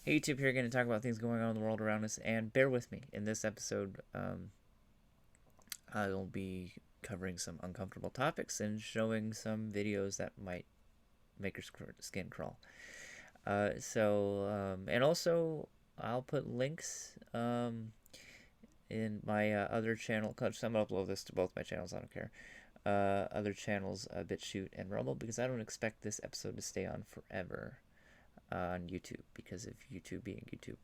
Hey YouTube here, going to talk about things going on in the world around us, and bear with me. In this episode, I'll be covering some uncomfortable topics and showing some videos that might make your skin crawl. And also, I'll put links in my other channel, because I'm going to upload this to both my channels, I don't care. Other channels, BitChute and Rumble, because I don't expect this episode to stay on forever on YouTube because of YouTube being YouTube.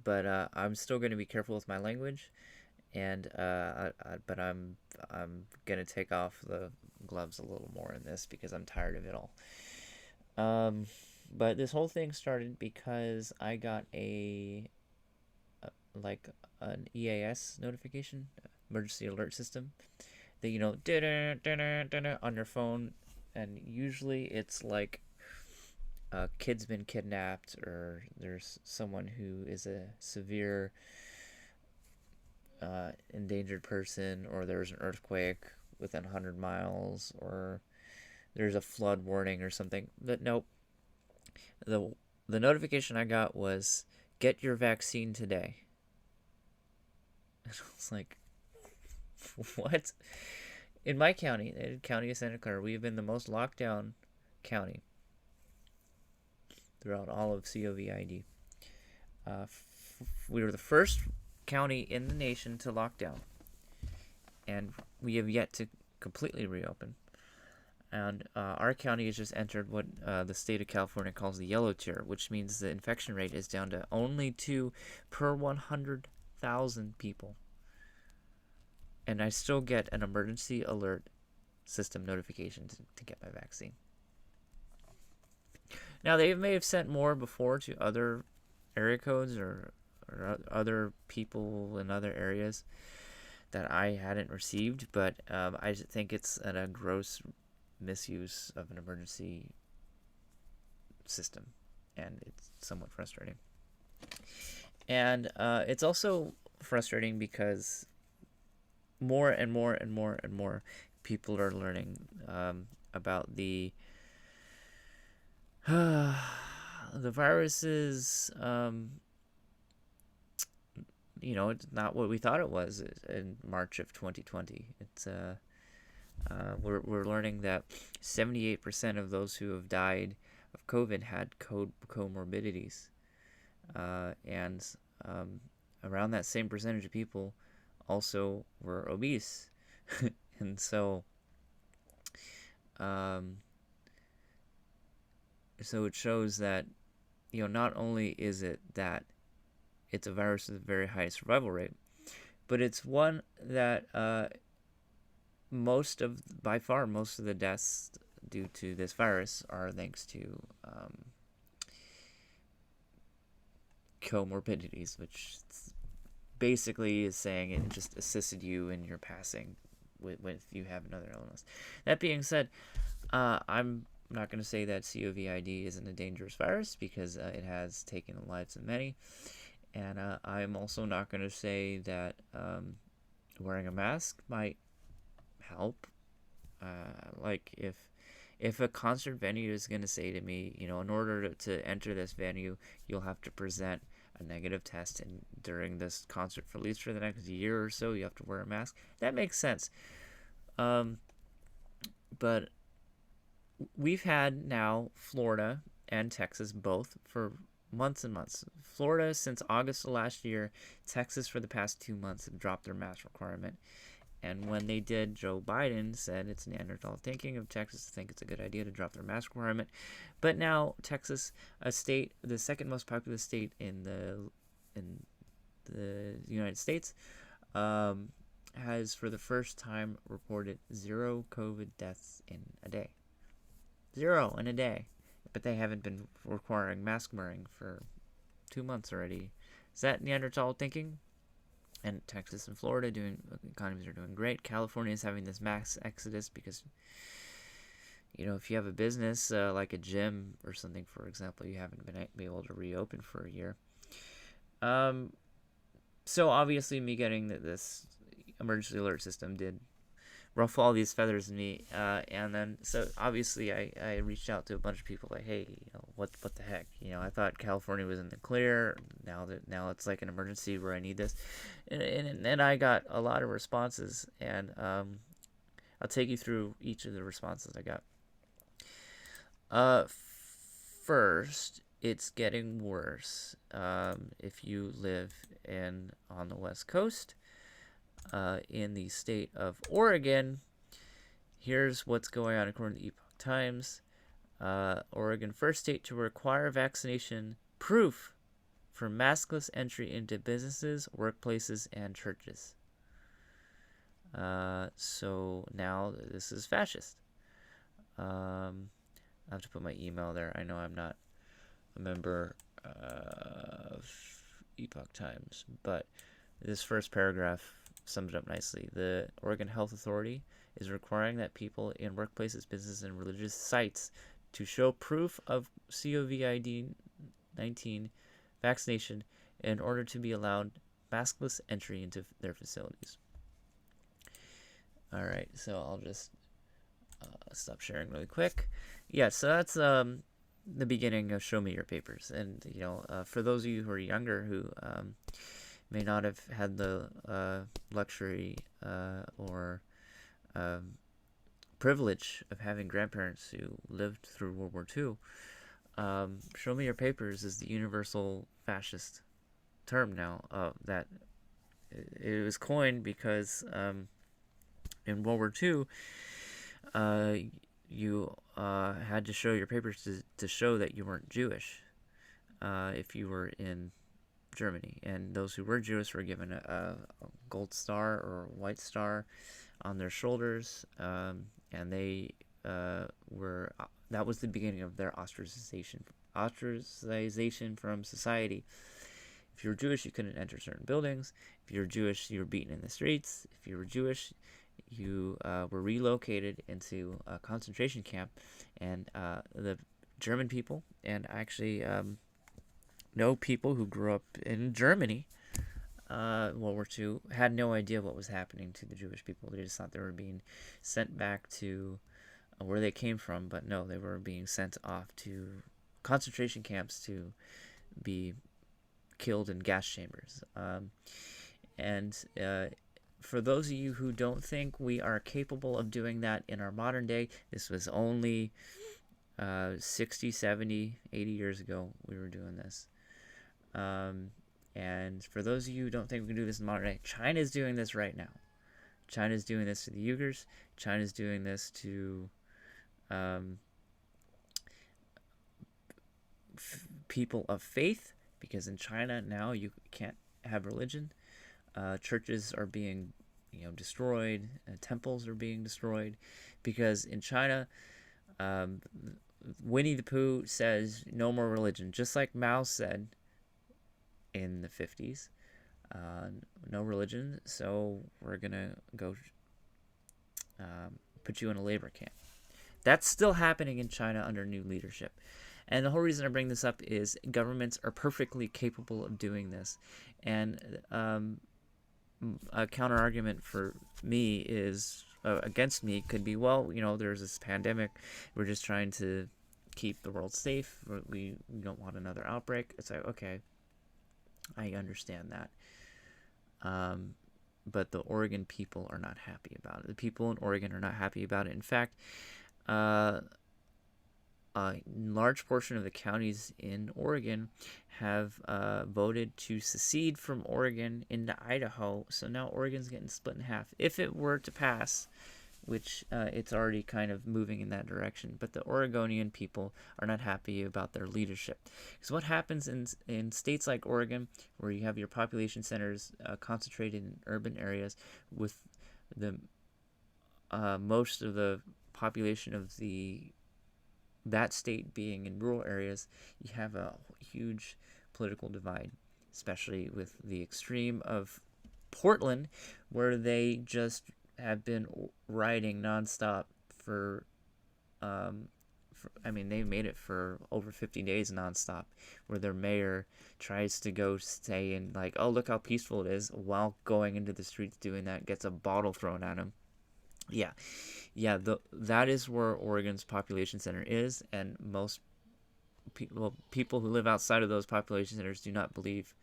But I'm still going to be careful with my language, and but I'm gonna take off the gloves a little more in this because I'm tired of it all. But this whole thing started because I got like an E.A.S. notification, emergency alert system, that on your phone, and usually it's like a kid's been kidnapped, or there's someone who is a severe endangered person, or there's an earthquake within 100 miles, or there's a flood warning or something. But nope. The notification I got was, get your vaccine today. And I was like, what? In my county, the county of Santa Clara, we've been the most locked down county throughout all of COVID. We were the first county in the nation to lock down, and we have yet to completely reopen. And our county has just entered what the state of California calls the yellow tier, which means the infection rate is down to only 2 per 100,000 people. And I still get an emergency alert system notification to get my vaccine. Now, they may have sent more before to other area codes or other people in other areas that I hadn't received, but I think it's a gross misuse of an emergency system, and it's somewhat frustrating. And it's also frustrating because more and more and more and more people are learning about the virus is it's not what we thought it was in March of 2020. It's we're learning that 78% of those who have died of COVID had comorbidities, and around that same percentage of people also were obese. And so it shows that not only is it that it's a virus with a very high survival rate, but it's one that by far most of the deaths due to this virus are thanks to comorbidities, which basically is saying it just assisted you in your passing with you have another illness. That being said, I'm not going to say that COVID isn't a dangerous virus, because it has taken the lives of many. And I'm also not going to say that wearing a mask might help. Like if a concert venue is going to say to me, in order to enter this venue, you'll have to present a negative test, and during this concert, for at least for the next year or so, you have to wear a mask. That makes sense. But we've had now Florida and Texas both for months and months. Florida since August of last year. Texas for the past 2 months have dropped their mask requirement. And when they did, Joe Biden said it's Neanderthal thinking of Texas to think it's a good idea to drop their mask requirement. But now Texas, a state, the second most populous state in the United States, has for the first time reported 0 COVID deaths in a day. 0 in a day. But they haven't been requiring mask wearing for 2 months already. Is that Neanderthal thinking? And Texas and Florida economies are doing great. California is having this mass exodus because, if you have a business like a gym or something, for example, you haven't been able to reopen for a year. So obviously, me getting this emergency alert system did ruffle all these feathers in me. And then, so obviously, I reached out to a bunch of people like, hey, what the heck? I thought California was in the clear. Now it's like an emergency where I need this, and I got a lot of responses, and I'll take you through each of the responses I got. Uh, First, it's getting worse. If you live on the West Coast, in the state of Oregon, here's what's going on according to Epoch Times. Oregon, first state to require vaccination proof for maskless entry into businesses, workplaces, and churches. So now this is fascist. I have to put my email there. I know I'm not a member of Epoch Times, but this first paragraph sums it up nicely. The Oregon Health Authority is requiring that people in workplaces, businesses, and religious sites to show proof of COVID-19 vaccination in order to be allowed maskless entry into their facilities. All right, so I'll just stop sharing really quick. Yeah, so that's the beginning of Show Me Your Papers. And, for those of you who are younger who may not have had the luxury or privilege of having grandparents who lived through World War II, Show Me Your Papers is the universal fascist term now. That it was coined because in World War II, you had to show your papers to show that you weren't Jewish if you were in Germany. And those who were Jewish were given a gold star or white star on their shoulders, and they that was the beginning of their ostracization from society. If you were Jewish, you couldn't enter certain buildings. If you were Jewish, you were beaten in the streets. If you were Jewish, you were relocated into a concentration camp. And the German people, and actually know people who grew up in Germany, World War II, had no idea what was happening to the Jewish people. They just thought they were being sent back to where they came from, but no, they were being sent off to concentration camps to be killed in gas chambers. And for those of you who don't think we are capable of doing that in our modern day, this was only 60, 70, 80 years ago we were doing this. And for those of you who don't think we can do this in modern day, China is doing this right now. China is doing this to the Uyghurs. China is doing this to people of faith, because in China now you can't have religion. Churches are being destroyed. Temples are being destroyed because in China, Winnie the Pooh says no more religion, just like Mao said in the 50s. No religion, so we're gonna go put you in a labor camp. That's still happening in China under new leadership. And the whole reason I bring this up is governments are perfectly capable of doing this. And a counter argument for me is, against me, could be, well, there's this pandemic. We're just trying to keep the world safe. We don't want another outbreak. It's like, okay, I understand that. But the Oregon people are not happy about it. The people in Oregon are not happy about it. In fact, a large portion of the counties in Oregon have voted to secede from Oregon into Idaho. So now Oregon's getting split in half. If it were to pass, which it's already kind of moving in that direction, but the Oregonian people are not happy about their leadership. Because what happens in states like Oregon, where you have your population centers concentrated in urban areas, with the most of the population of that state being in rural areas, you have a huge political divide, especially with the extreme of Portland, where they just have been rioting nonstop for they made it for over 50 days nonstop, where their mayor tries to go say and like, oh, look how peaceful it is, while going into the streets doing that, gets a bottle thrown at him. Yeah, yeah. That is where Oregon's population center is, and most people who live outside of those population centers do not believe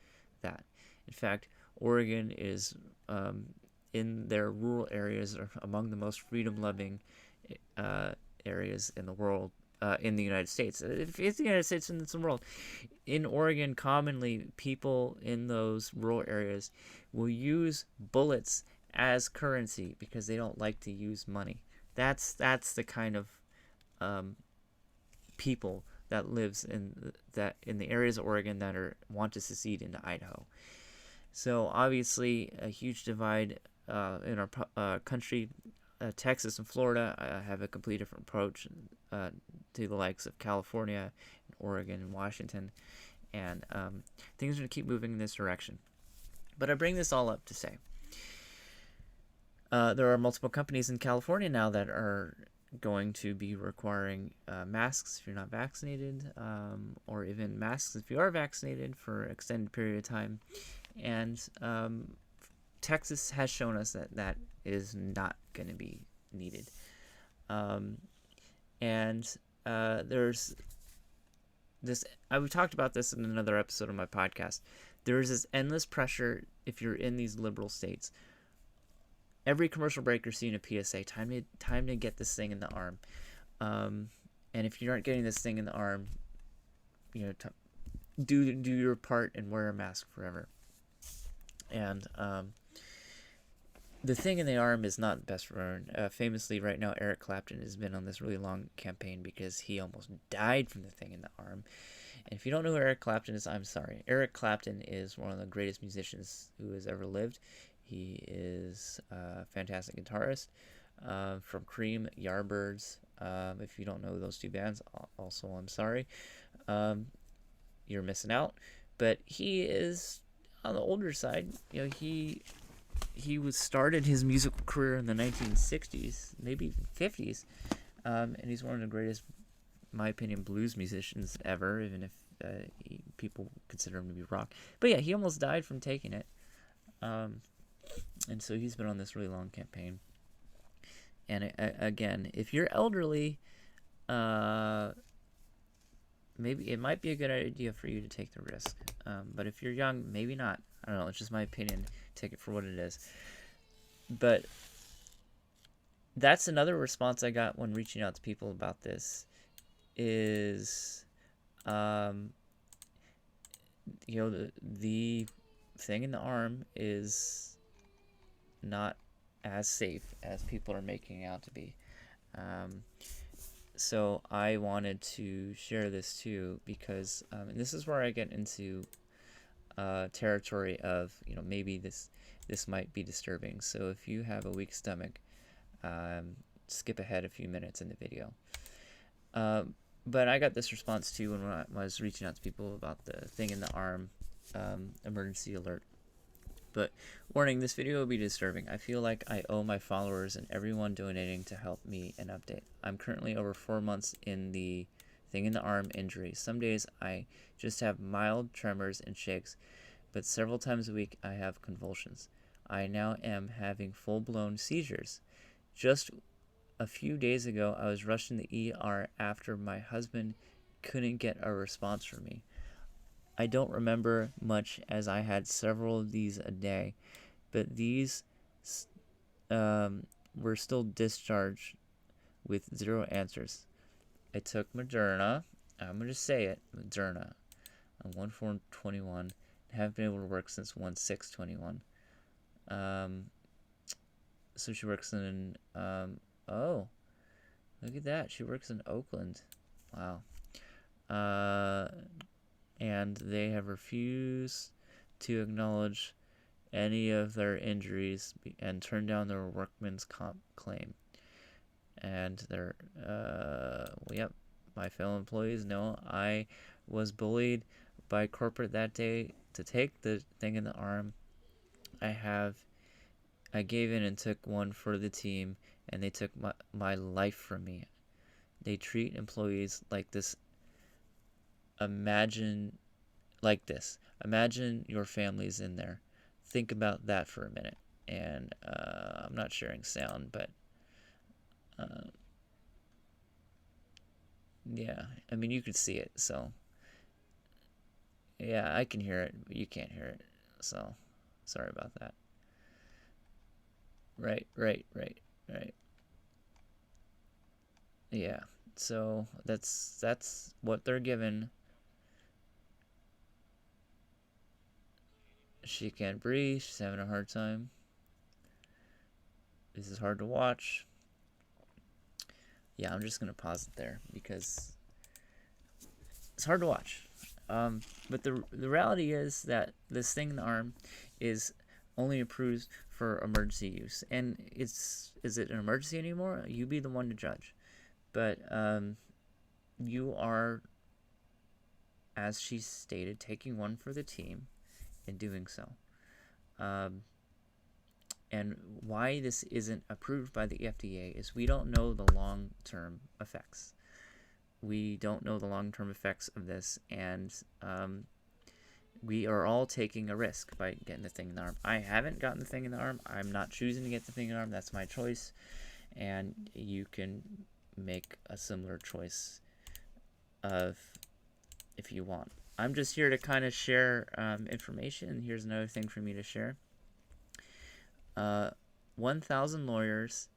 that. In fact, Oregon is um, in their rural areas are among the most freedom-loving uh, areas in the world. In the United States, if it's the United States and it's the world, in Oregon, commonly people in those rural areas will use bullets as currency because they don't like to use money. That's the kind of um, people that lives in the areas of Oregon that are want to secede into Idaho. So obviously, a huge divide in our country. Texas and Florida have a completely different approach uh, to the likes of California, and Oregon, and Washington, and things are going to keep moving in this direction. But I bring this all up to say there are multiple companies in California now that are going to be requiring masks if you're not vaccinated, or even masks if you are vaccinated for an extended period of time. And Texas has shown us that that is not going to be needed. Um, and there's this, I've talked about this in another episode of my podcast. There's this endless pressure if you're in these liberal states. Every commercial break you're seeing a PSA, time to get this thing in the arm. And if you aren't getting this thing in the arm, you know, do your part and wear a mask forever. And the thing in the arm is not best for famously, right now, Eric Clapton has been on this really long campaign because he almost died from the thing in the arm. And if you don't know who Eric Clapton is, I'm sorry. Eric Clapton is one of the greatest musicians who has ever lived. He is a fantastic guitarist from Cream, Yardbirds. If you don't know those two bands, also I'm sorry. You're missing out. But he is on the older side. You know, he was started his musical career in the 1960s, maybe even 50s, and he's one of the greatest, in my opinion, blues musicians ever, even if people consider him to be rock. But yeah, he almost died from taking it. And so he's been on this really long campaign. And again, if you're elderly, maybe it might be a good idea for you to take the risk. But if you're young, maybe not. I don't know. It's just my opinion. Take it for what it is. But that's another response I got when reaching out to people about this is, the thing in the arm is not as safe as people are making it out to be. So I wanted to share this too because and this is where I get into territory of, maybe this might be disturbing. So if you have a weak stomach, skip ahead a few minutes in the video. But I got this response too when I was reaching out to people about the thing in the arm, emergency alert. But warning, this video will be disturbing. I feel like I owe my followers and everyone donating to help me an update. I'm currently over 4 months in the thing in the arm injury. Some days I just have mild tremors and shakes, but several times a week I have convulsions. I now am having full-blown seizures. Just a few days ago, I was rushed in the ER after my husband couldn't get a response from me. I don't remember much as I had several of these a day, but these were still discharged with zero answers. I took Moderna. I'm going to say it, Moderna, on 1/4/21. Haven't been able to work since 1/6/21. So she works in, oh, look at that. She works in Oakland. Wow. And they have refused to acknowledge any of their injuries and turn down their workman's comp claim. And they're, yep, my fellow employees know I was bullied by corporate that day to take the thing in the arm. I gave in and took one for the team, and they took my life from me. They treat employees like this. Imagine your family's in there. Think about that for a minute. And I'm not sharing sound, but Yeah, I mean, you could see it, so yeah, I can hear it, but you can't hear it, so sorry about that. Right, right, right, right. Yeah, so that's what they're given. She can't breathe. She's having a hard time. This is hard to watch. Yeah, I'm just gonna pause it there because it's hard to watch. But the reality is that this thing in the arm is only approved for emergency use, and is it an emergency anymore? You be the one to judge. But you are, as she stated, taking one for the team in doing so. Um, and why this isn't approved by the FDA is we don't know the long-term effects. We don't know the long-term effects of this, and we are all taking a risk by getting the thing in the arm. I haven't gotten the thing in the arm. I'm not choosing to get the thing in the arm. That's my choice, and you can make a similar choice of if you want. I'm just here to kind of share information. Here's another thing for me to share. 1,000 lawyers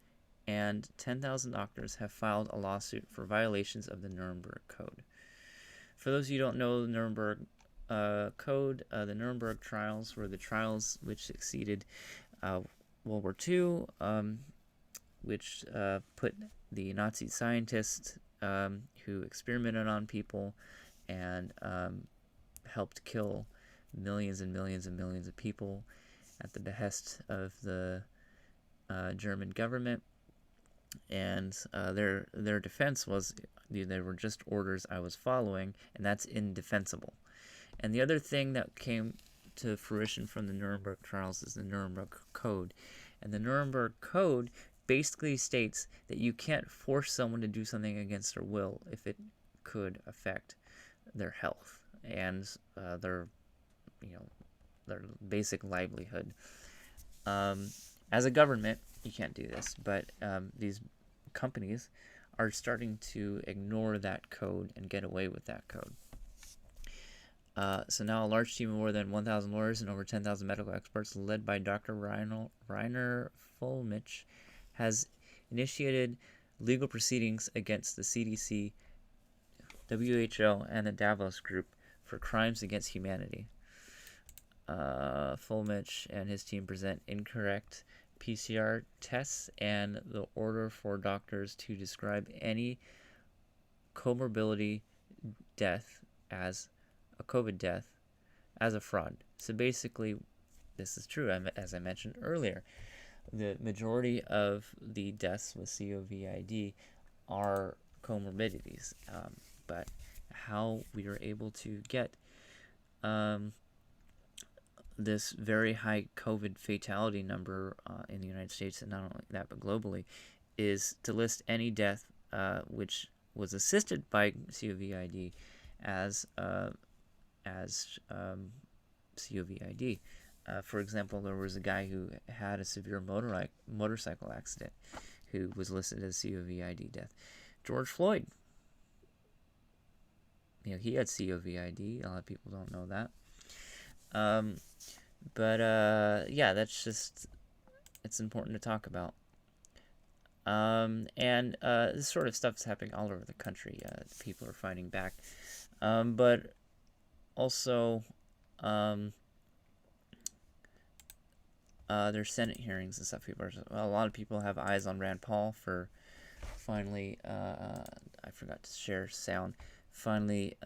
and 10,000 doctors have filed a lawsuit for violations of the Nuremberg Code. For those of you who don't know the Nuremberg Code, the Nuremberg trials were the trials which succeeded World War II, which put the Nazi scientists who experimented on people and helped kill millions and millions and millions of people at the behest of the German government. And their defense was they were just orders I was following, and that's indefensible. And the other thing that came to fruition from the Nuremberg trials is the Nuremberg Code. And the Nuremberg Code basically states that you can't force someone to do something against their will if it could affect their health and their basic livelihood. As a government, you can't do this, but these companies are starting to ignore that code and get away with that code. So now a large team of more than 1,000 lawyers and over 10,000 medical experts, led by Dr. Rainer Fulmich, has initiated legal proceedings against the CDC, WHO, and the Davos Group for crimes against humanity. Fulmich and his team present incorrect PCR tests and the order for doctors to describe any comorbidity death as a COVID death as a fraud. So basically, this is true. As I mentioned earlier, the majority of the deaths with COVID are comorbidities. But how we are able to get this very high COVID fatality number in the United States, and not only that, but globally, is to list any death which was assisted by COVID as COVID. For example, there was a guy who had a severe motorcycle accident who was listed as COVID death. George Floyd, he had COVID. A lot of people don't know that. Yeah, it's important to talk about. And this sort of stuff's happening all over the country. People are fighting back. But also, there's Senate hearings and stuff. A lot of people have eyes on Rand Paul for finally, I forgot to share sound, finally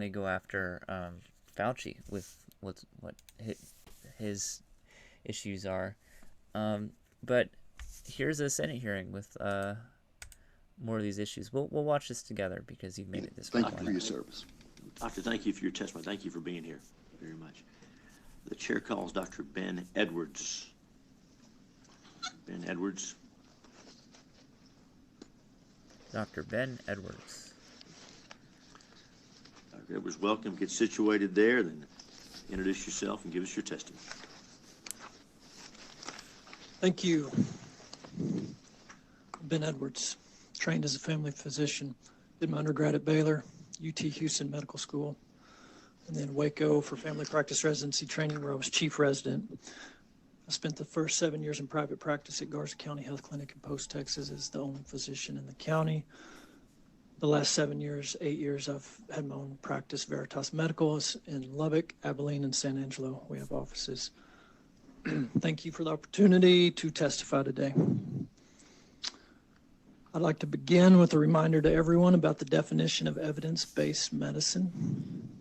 go after Fauci with what his issues are. But here's a Senate hearing with more of these issues. We'll watch this together because you've made it this far. Thank you for your service. Doctor, thank you for your testimony. Thank you for being here very much. The chair calls Dr. Ben Edwards. Ben Edwards. Dr. Ben Edwards. Dr. Edwards, welcome. Get situated there, then introduce yourself and give us your testimony. Thank you. Ben Edwards, trained as a family physician. Did my undergrad at Baylor, UT Houston Medical School, and then Waco for family practice residency training where I was chief resident. I spent the first 7 years in private practice at Garza County Health Clinic in Post, Texas as the only physician in the county. The last 7 years, 8 years, I've had my own practice, Veritas Medical, in Lubbock, Abilene, and San Angelo. We have offices. Thank you for the opportunity to testify today. I'd like to begin with a reminder to everyone about the definition of evidence-based medicine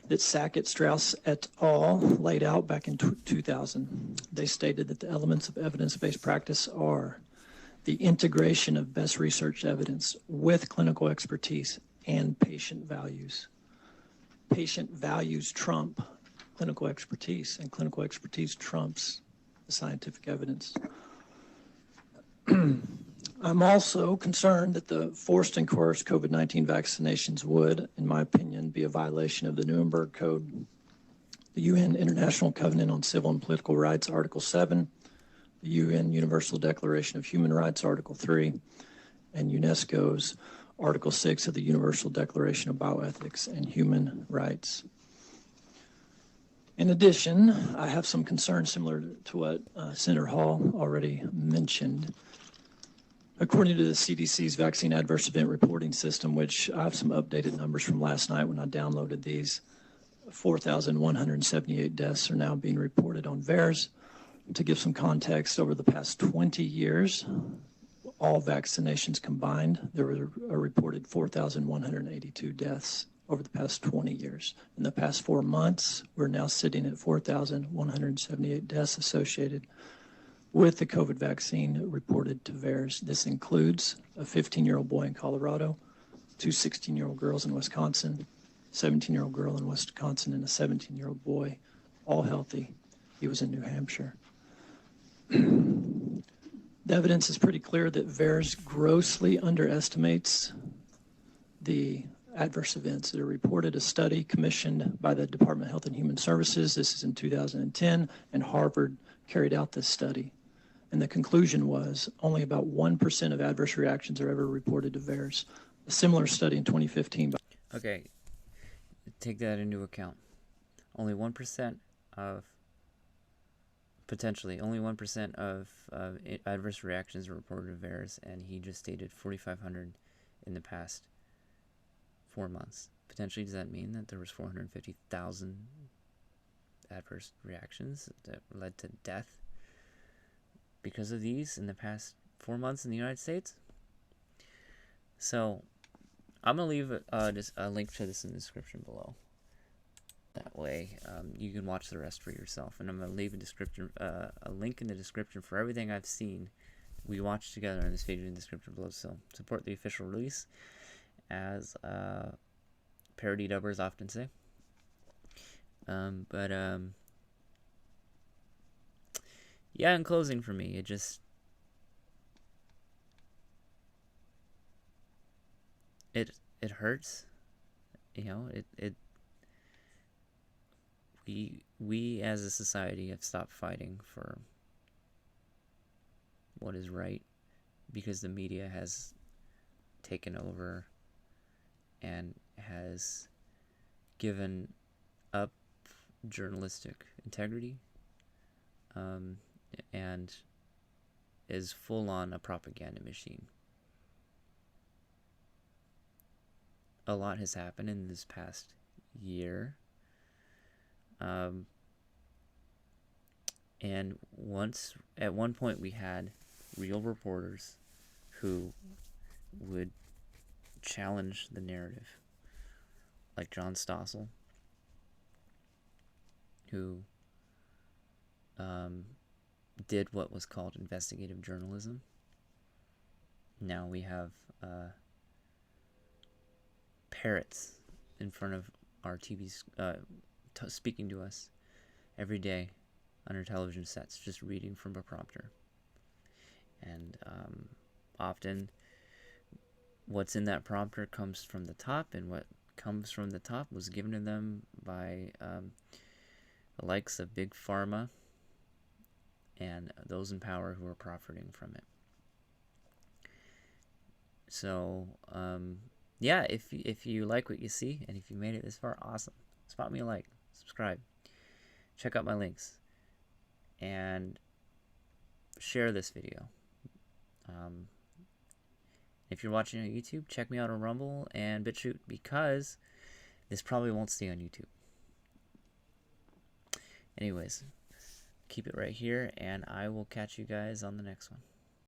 that Sackett, Strauss et al. Laid out back in 2000. They stated that the elements of evidence-based practice are the integration of best research evidence with clinical expertise and patient values. Patient values trump clinical expertise, and clinical expertise trumps the scientific evidence. I'm also concerned that the forced and coerced COVID-19 vaccinations would, in my opinion, be a violation of the Nuremberg Code, the UN International Covenant on Civil and Political Rights, Article 7, the UN Universal Declaration of Human Rights, Article 3, and UNESCO's Article 6 of the Universal Declaration of Bioethics and Human Rights. In addition, I have some concerns similar to what Senator Hall already mentioned. According to the CDC's vaccine adverse event reporting system, which I have some updated numbers from last night when I downloaded these, 4,178 deaths are now being reported on VAERS. To give some context, over the past 20 years, all vaccinations combined, there were a reported 4,182 deaths over the past 20 years. In the past 4 months, we're now sitting at 4,178 deaths associated with the COVID vaccine reported to VAERS. This includes a 15-year-old boy in Colorado, 2 16-year-old girls in Wisconsin, a 17-year-old girl in Wisconsin, and a 17-year-old boy, all healthy. He was in New Hampshire. The evidence is pretty clear that VAERS grossly underestimates the adverse events that are reported. A study commissioned by the Department of Health and Human Services, this is in 2010, and Harvard carried out this study. And the conclusion was only about 1% of adverse reactions are ever reported to VAERS. A similar study in 2015. Okay, take that into account. Only 1% of, potentially, only 1% of adverse reactions are reported to VAERS, and he just stated 4,500 in the past 4 months. Potentially, does that mean that there was 450,000 adverse reactions that led to death because of these in the past 4 months in the United States? So I'm going to leave just a link to this in the description below. That way you can watch the rest for yourself. And I'm going to leave a link in the description for everything I've seen we watched together in this video in the description below. So support the official release, as parody dubbers often say. Yeah, in closing for me, it hurts. You know, we as a society have stopped fighting for what is right because the media has taken over and has given up journalistic integrity, and is full on a propaganda machine. A lot has happened in this past year. And at one point we had real reporters who would challenge the narrative, like John Stossel, who did what was called investigative journalism. Now we have parrots in front of our TVs speaking to us every day on our television sets, just reading from a prompter. And often what's in that prompter comes from the top, and what comes from the top was given to them by the likes of Big Pharma and those in power who are profiting from it. So, yeah, if you like what you see, and if you made it this far, awesome. Spot me a like, subscribe, check out my links, and share this video. If you're watching on YouTube, check me out on Rumble and BitChute, because this probably won't stay on YouTube. Anyways, keep it right here, and I will catch you guys on the next one.